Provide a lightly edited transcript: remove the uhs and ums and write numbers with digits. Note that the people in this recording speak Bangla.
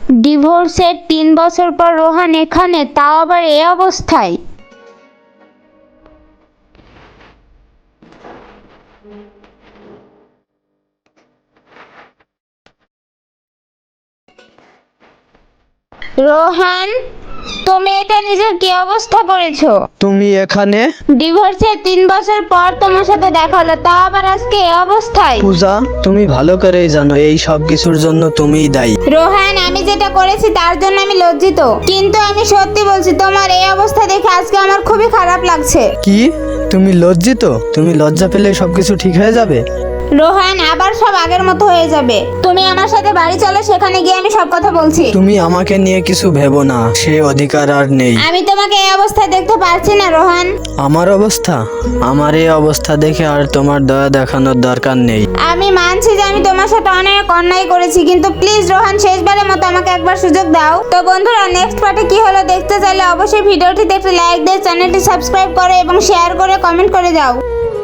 ডিভোর্সের 3 বছর পর রোহান এখানে, তাও আবার এই অবস্থায়। রোহান, তুমি এটা নিজের কি অবস্থা করেছো? তুমি এখানে? ডিভোর্সের 3 বছর পর তোমার সাথে দেখা হলো, তাও আবার আজকে এই অবস্থায়। পূজা, তুমি ভালো করেই জানো এই সব কিছুর জন্য তুমিই দায়ী। রোহান, আমি যেটা করেছি তার জন্য আমি লজ্জিত, কিন্তু আমি সত্যি বলছি তোমার এই অবস্থা দেখে আজকে আমার খুবই খারাপ লাগছে। কি? তুমি লজ্জিত? তুমি লজ্জা পেলে সবকিছু ঠিক হয়ে যাবে? রোহান, আবার সব আগের মতো হয়ে যাবে। তুমি আমার সাথে বাড়ি চলো, সেখানে গিয়ে আমি সব কথা বলছি। তুমি আমাকে নিয়ে কিছু ভেবো না, সে অধিকার আর নেই। আমি তোমাকে এই অবস্থায় দেখতে পারছি না রোহান। আমার অবস্থা? আমার এই অবস্থা দেখে আর তোমার দয়া দেখানোর দরকার নেই। আমি মানছি যে আমি তোমার সাথে অনেক অন্যায় করেছি, কিন্তু প্লিজ রোহান, শেষবারের মতো আমাকে একবার সুযোগ দাও। তো বন্ধুরা, নেক্সট পার্টে কি হলো দেখতে চাইলে অবশ্যই ভিডিওটিতে একটি লাইক দিয়ে চ্যানেলটি সাবস্ক্রাইব করো এবং শেয়ার করে কমেন্ট করে যাও।